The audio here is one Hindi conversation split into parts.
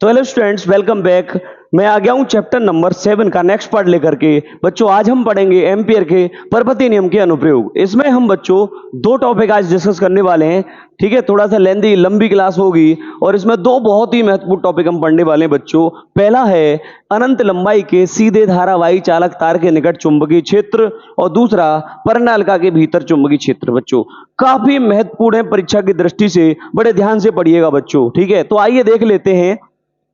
तो हेलो स्टूडेंट्स, वेलकम बैक। मैं आ गया हूं चैप्टर नंबर 7 का नेक्स्ट पार्ट लेकर के। बच्चों आज हम पढ़ेंगे एम्पियर के परपति नियम के अनुप्रयोग। इसमें हम बच्चों दो टॉपिक आज डिस्कस करने वाले हैं। ठीक है, थोड़ा सा लेंदी लंबी क्लास होगी और इसमें दो बहुत ही महत्वपूर्ण टॉपिक हम पढ़ने वाले हैं बच्चों। पहला है अनंत लंबाई के सीधे धारावाही चालक तार के निकट चुंबकीय क्षेत्र और दूसरा परिनालिका के भीतर चुंबकीय क्षेत्र। बच्चों काफी महत्वपूर्ण है, परीक्षा की दृष्टि से बड़े ध्यान से पढ़िएगा बच्चों। ठीक है, तो आइए देख लेते हैं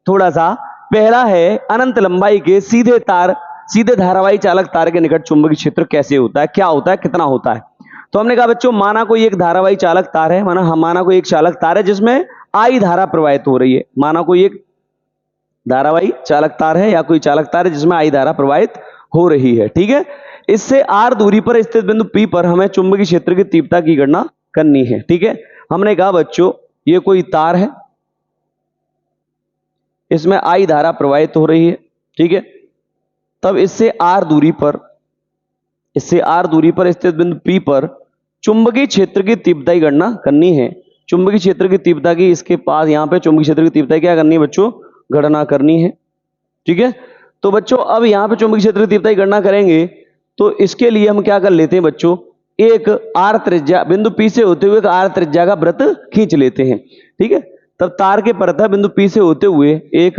थोड़ा सा। पहला है अनंत लंबाई के सीधे धारावाही चालक तार के निकट चुंबकीय क्षेत्र कैसे होता है, क्या होता है, कितना होता है। तो हमने कहा बच्चों, माना कोई एक धारावाही चालक तार है, माना कोई एक चालक तार है जिसमें आई धारा प्रवाहित हो रही है। माना कोई एक धारावाही चालक तार है या कोई चालक तार है जिसमें आई धारा प्रवाहित हो रही है। ठीक है, इससे आर दूरी पर स्थित बिंदु पी पर हमें चुंबकीय क्षेत्र की तीव्रता की गणना करनी है। ठीक है, हमने कहा बच्चों ये कोई तार है, इसमें आई धारा प्रवाहित हो रही है। ठीक है, तब इससे आर दूरी पर स्थित बिंदु पी पर चुंबकीय क्षेत्र की तीव्रता की गणना करनी है। चुंबकीय क्षेत्र की तीव्रता की इसके पास यहां पे चुंबकीय क्षेत्र की तीव्रता क्या करनी है बच्चों, गणना करनी है। ठीक है, तो बच्चों अब यहां पे चुंबकीय क्षेत्र की तीव्रता की गणना करेंगे तो इसके लिए हम क्या कर लेते हैं बच्चों, एक आर त्रिज्या बिंदु पी से होते हुए एक आर त्रिज्या का वृत्त खींच लेते हैं। ठीक है, तब तार के परतः बिंदु पी से होते हुए एक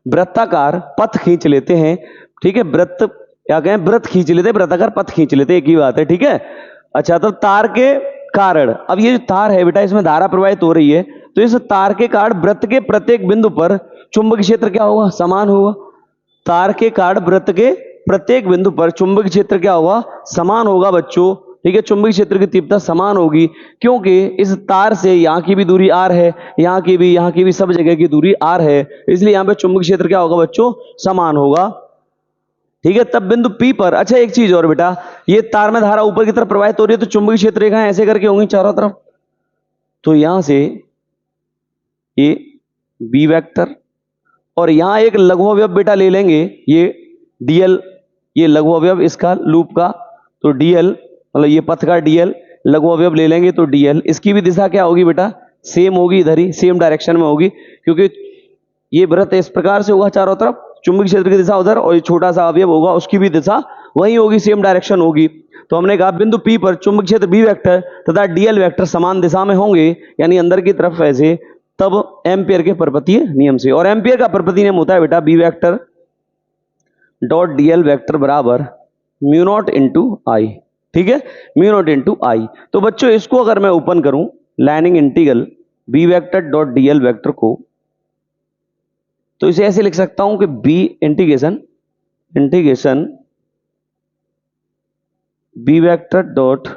वृत्ताकार पथ खींच लेते हैं। ठीक है, वृत्त क्या कहें, वृत्त खींच लेते हैं, वृत्ताकार पथ खींच लेते हैं, एक ही बात है। ठीक है, अच्छा तो तार के कारण, अब ये जो तार है बेटा इसमें धारा प्रवाहित हो रही है, तो इस तार के कारण वृत्त के प्रत्येक बिंदु पर चुंबकीय क्षेत्र क्या होगा, समान होगा। तार के कारण वृत्त के प्रत्येक बिंदु पर चुंबकीय क्षेत्र क्या होगा, समान होगा बच्चों। ठीक है, चुंबकीय क्षेत्र की तीव्रता समान होगी क्योंकि इस तार से यहाँ की भी दूरी आर है, यहाँ की भी सब जगह की दूरी आर है, इसलिए यहाँ पे चुंबकीय क्षेत्र क्या होगा बच्चों, समान होगा। ठीक है, तब बिंदु पी पर, अच्छा एक चीज और बेटा, ये तार में धारा ऊपर की तरफ प्रवाहित हो रही है तो चुंबकीय क्षेत्र रेखाएं ऐसे करके होंगी चारों तरफ। तो यहां से ये बी वेक्टर और यहां एक लघु अवयव बेटा ले लेंगे, ये डीएल, ये लघु अवयव इसका लूप का, तो डीएल मतलब ये पथ का डीएल लघु अवयव ले लेंगे तो डीएल, इसकी भी दिशा क्या होगी बेटा, सेम होगी, इधर ही सेम डायरेक्शन में होगी क्योंकि ये वृत्त इस प्रकार से होगा चारों तरफ, चुंबकीय क्षेत्र की दिशा उधर और ये छोटा सा अवयव होगा उसकी भी दिशा वही होगी, सेम डायरेक्शन होगी। तो हमने कहा बिंदु पी पर चुंबकीय क्षेत्र बी वेक्टर तथा डीएल वेक्टर समान दिशा में होंगे, यानी अंदर की तरफ ऐसे, तब एम्पियर के परपतीय नियम से, और एम्पियर का परपतीय नियम होता है बेटा B vector dot d l vector बराबर म्यू नॉट इंटू आई। ठीक है, म्यू नॉट इंटू आई। तो बच्चों इसको अगर मैं ओपन करूं, line integral B vector dot d l vector को, तो इसे ऐसे लिख सकता हूं कि B integration B vector dot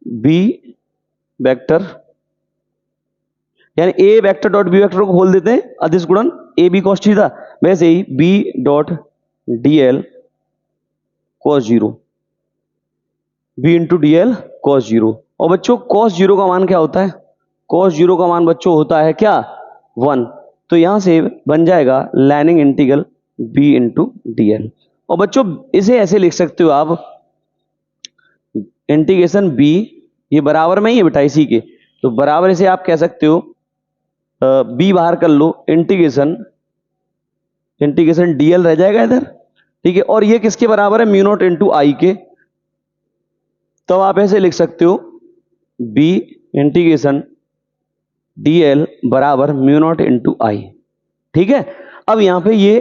B vector, यानी A vector dot B vector को खोल देते हैं, अदिश गुणन ए बी कॉस थीटा, वैसे ही B dot DL cos zero, B into DL cos zero. और बच्चों कॉस जीरो का मान क्या होता है, कॉस जीरो का मान बच्चों होता है क्या, 1। तो यहां से बन जाएगा line integral B into d l. और बच्चों इसे ऐसे लिख सकते हो आप, इंटीग्रेशन बी, ये बराबर में ही है बेटा इसी के, तो बराबर इसे आप कह सकते हो, बी बाहर कर लो, इंटीग्रेशन डीएल रह जाएगा इधर। ठीक है, और ये किसके बराबर है, म्यू नॉट इंटू आई के, तो आप ऐसे लिख सकते हो बी इंटीग्रेशन डीएल बराबर म्यू नॉट इंटू आई। ठीक है, अब यहां पे ये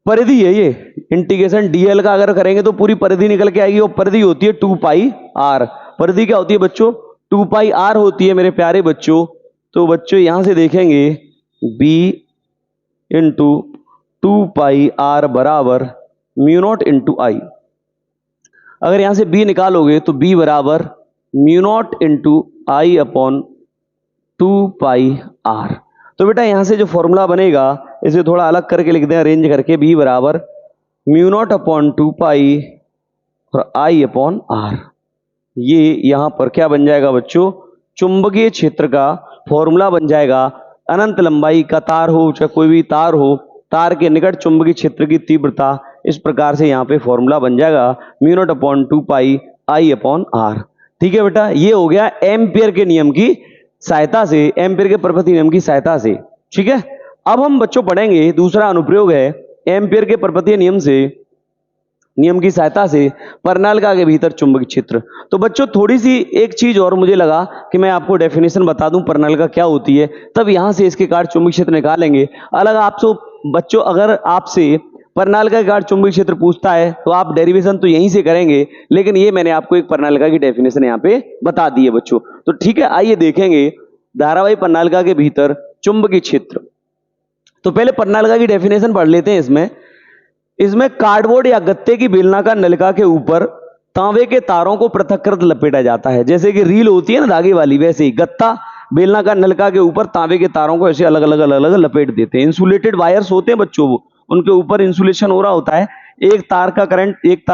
परिधि है, ये इंटीग्रेशन डीएल का अगर करेंगे तो पूरी परिधि निकल के आएगी, और परिधि होती है 2 पाई आर। परिधि क्या होती है बच्चों, 2 पाई आर होती है मेरे प्यारे बच्चों। तो बच्चों यहां से देखेंगे बी इंटू 2 पाई आर बराबर म्यू नॉट इंटू आई। अगर यहां से b निकालोगे तो b बराबर mu naught into I upon 2 pi r. तो बेटा यहां से जो फॉर्मूला बनेगा इसे थोड़ा अलग करके लिख दें, अरेंज करके, b बराबर म्यू नॉट अपॉन 2 पाई और आई अपॉन आर। ये यहां पर क्या बन जाएगा बच्चों, चुंबकीय क्षेत्र का फॉर्मूला बन जाएगा। अनंत लंबाई का तार हो चाहे कोई भी तार हो, तार के निकट चुंबकीय क्षेत्र की तीव्रता इस प्रकार से यहां पे फॉर्मूला बन जाएगा, mu naught upon 2 pi I upon r. ठीक है बेटा, ये हो गया एम्पियर के नियम की सहायता से, एम्पियर के परपति नियम की सहायता से। ठीक है, अब हम बच्चों पढ़ेंगे दूसरा अनुप्रयोग है एम्पियर के परपतीय नियम की सहायता से परिनालिका के भीतर चुंबकीय क्षेत्र। तो बच्चों थोड़ी सी एक चीज और मुझे लगा कि मैं आपको डेफिनेशन बता दूं परिनालिका क्या होती है, तब यहां से इसके कारण चुंबकीय क्षेत्र निकालेंगे। अलग आपसे बच्चों अगर आपसे परिनालिका के कारण चुंबकीय क्षेत्र पूछता है तो आप डेरिवेशन तो यहीं से करेंगे, लेकिन ये मैंने आपको एक परिनालिका की डेफिनेशन यहाँ पे बता दी है बच्चों। तो ठीक है, आइए देखेंगे धारावाही परिनालिका के भीतर चुंबकीय क्षेत्र। तो पहले परिनालिका की डेफिनेशन पढ़ लेते हैं। इसमें कार्डबोर्ड या गत्ते की बेलनाकार नलिका के ऊपर तांबे के तारों को पृथककृत लपेटा जाता है। जैसे कि रील होती है ना धागे वाली, वैसे ही गत्ता बेलनाकार नलिका के ऊपर तांबे के तारों को ऐसे अलग अलग लपेट देते हैं। इंसुलेटेड वायर्स होते हैं बच्चों, वो उनके ऊपर इंसुलेशन हो रहा होता है, एक तार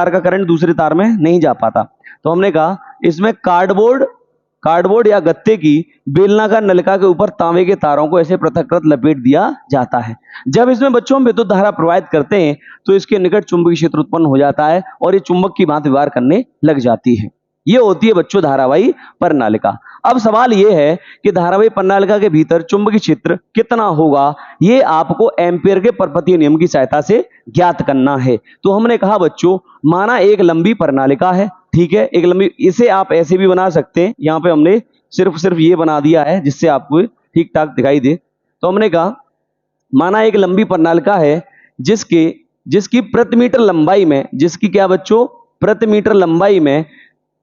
का करंट दूसरे तार में नहीं जा पाता। तो हमने कहा इसमें कार्डबोर्ड या गत्ते की बेलनाकार नलिका के ऊपर तांबे के तारों को ऐसे पृथककृत लपेट दिया जाता है। जब इसमें बच्चों हम विद्युत धारा प्रवाहित करते हैं तो इसके निकट चुंबकीय क्षेत्र उत्पन्न हो जाता है और ये चुंबक की भांति व्यवहार करने लग जाती है। ये होती है बच्चों धारावाही परिनालिका। अब सवाल ये है कि धारावाही परिनालिका के भीतर चुंबकीय क्षेत्र कितना होगा, ये आपको एम्पियर के परपतीय नियम की सहायता से ज्ञात करना है। तो हमने कहा बच्चों, माना एक लंबी परिनालिका है, ठीक है, एक लंबी, इसे आप ऐसे भी बना सकते हैं, यहां पे हमने सिर्फ ये बना दिया है जिससे आपको ठीक ठाक दिखाई दे। तो हमने कहा माना एक लंबी परिनालिका है जिसकी प्रति मीटर लंबाई में, जिसकी क्या बच्चों, प्रति मीटर लंबाई में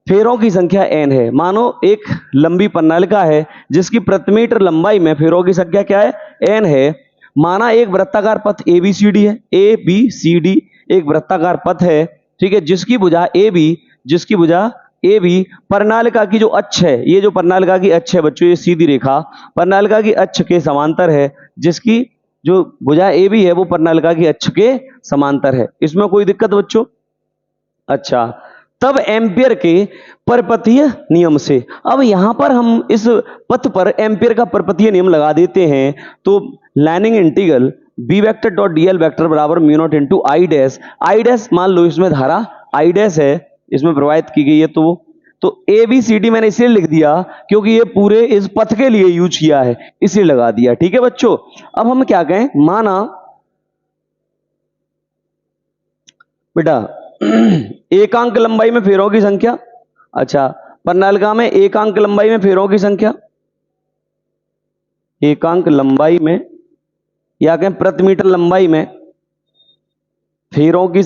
फेरों की संख्या n है। मानो एक लंबी परिनालिका है जिसकी प्रति मीटर लंबाई में फेरों की संख्या क्या है, n है। माना एक वृत्ताकार पथ ABCD है, ABCD एक वृत्ताकार पथ है, ठीक है, जिसकी भुजा AB परिनालिका की जो अक्ष है, ये जो परिनालिका की अक्ष है बच्चों, ये सीधी रेखा परिनालिका की अक्ष के समांतर है, जिसकी जो भुजा AB है वो परिनालिका की अक्ष के समांतर है। इसमें कोई दिक्कत बच्चों? अच्छा, तब एम्पियर के परपतीय नियम से, अब यहां पर हम इस पथ पर एम्पियर का परपतीय नियम लगा देते हैं। तो line integral B vector dot DL vector बराबर mu naught into I dash, मान लो इसमें धारा I डैश है, इसमें प्रवाहित की गई है। तो ABCD मैंने इसलिए लिख दिया क्योंकि ये पूरे इस पथ के लिए यूज किया है, इसलिए लगा दिया। ठीक है बच्चों, अब हम क्या कहें, माना बेटा एकांक लंबाई में फेरों की संख्या, अच्छा परिनालिका में एकांक लंबाई में फेरों की संख्या, एकांक लंबाई में या कहें प्रति मीटर लंबाई में फेरों की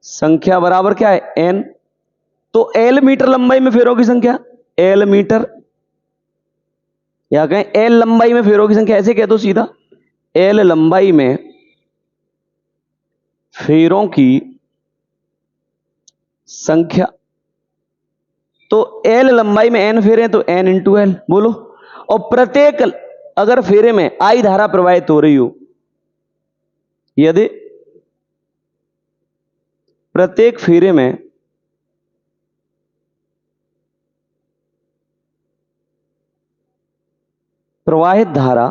संख्या बराबर क्या है, n। तो L मीटर लंबाई में फेरों की संख्या, L मीटर, या कहें L लंबाई में फेरों की संख्या, ऐसे कह दो सीधा, L लंबाई में फेरों की संख्या। तो L लंबाई में n फेरे तो n इंटू L, बोलो। और प्रत्येक अगर फेरे में I धारा प्रवाहित हो रही हो, यदि प्रत्येक फेरे में प्रवाहित धारा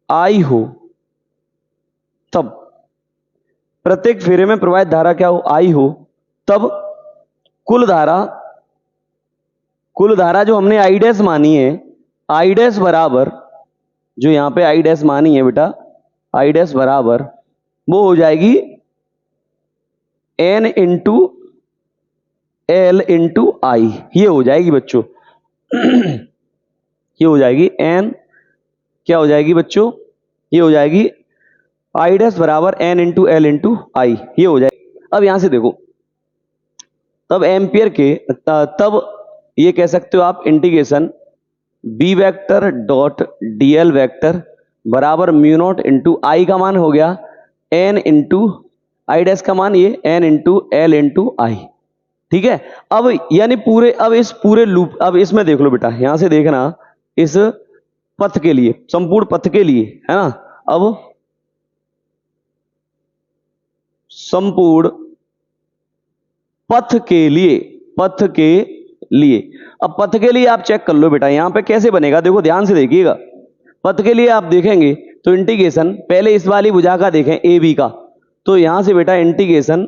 I हो, तब प्रत्येक फेरे में प्रवाहित धारा क्या हो, I हो, तब कुल धारा जो हमने I डैश मानी है, I डैश बराबर, जो यहां पे I डैश मानी है बेटा, I डैश बराबर वो हो जाएगी n into L into I। ये हो जाएगी बच्चों ये हो जाएगी n, क्या हो जाएगी बच्चों, ये हो जाएगी I डैश बराबर n into L into I, ये हो जाएगी। अब यहां से देखो, तब एम्पियर के, तब ये कह सकते हो आप integration B vector dot DL vector बराबर म्यू नॉट इंटू I का मान हो गया n इंटू I डैश का मान ये n into L into I। ठीक है, अब यानी पूरे, अब इस पूरे लूप, अब इसमें देख लो बेटा, यहां से देखना, इस पथ के लिए, संपूर्ण पथ के लिए, है ना, अब संपूर्ण पथ के लिए, अब पथ के लिए आप चेक कर लो बेटा, यहां पे कैसे बनेगा, देखो ध्यान से देखिएगा। पथ के लिए आप देखेंगे तो इंटीग्रेशन, पहले इस वाली भुजा का देखें AB का, तो यहां से बेटा integration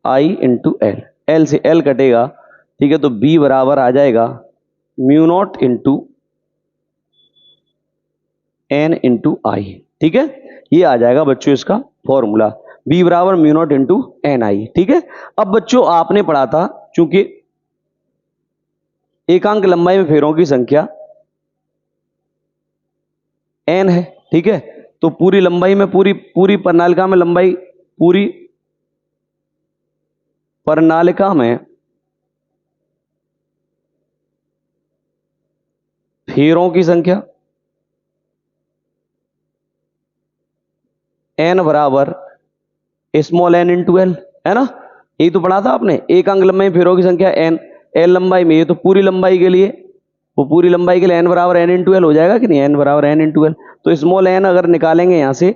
I into L, L से एल कटेगा, ठीक है, तो बी बराबर आ जाएगा mu naught into N into I, ठीक है, ये आ जाएगा बच्चों इसका फॉर्मूला, बी बराबर mu naught into N I, ठीक है। अब बच्चों आपने पढ़ा था, चूंकि एकांक लंबाई में फेरों की संख्या एन है, ठीक है, तो पूरी लंबाई में पूरी प्रणालिका में लंबाई, पूरी प्रणालिका में फेरों की संख्या एन बराबर स्मॉल एन इंटू एल, है ना, यही तो पढ़ा था आपने, एक अंक लंबाई में फेरों की संख्या एन, एल लंबाई में, ये तो पूरी लंबाई के लिए, वो पूरी लंबाई के लिए एन बराबर एन इंटू एल हो जाएगा कि नहीं, एन बराबर एन इंटू एल, तो स्मॉल एन अगर निकालेंगे यहां से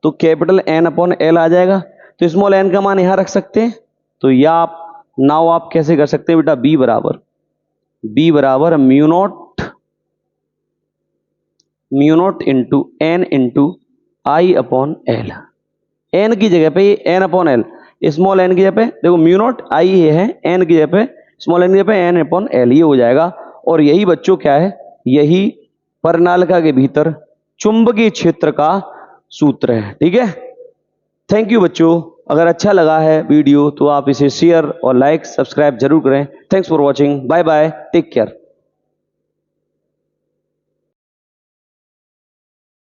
तो कैपिटल एन अपॉन एल आ जाएगा, तो स्मॉल एन का मान यहां रख सकते हैं, तो या आप कैसे कर सकते हैं बेटा, बी बराबर mu naught into N into I upon L, N की जगह पे ये N upon L, small N की जगह पे देखो म्यू नॉट आई ये है, एन की जगह पे स्मॉल एन की जगह पे एन अपॉन एल, ये हो जाएगा। और यही बच्चों क्या है, यही प्रणालिका के भीतर चुंबकीय क्षेत्र का सूत्र है, ठीक है। थैंक यू बच्चों, अगर अच्छा लगा है वीडियो तो आप इसे शेयर और लाइक सब्सक्राइब जरूर करें। Thanks for watching, bye bye, take care.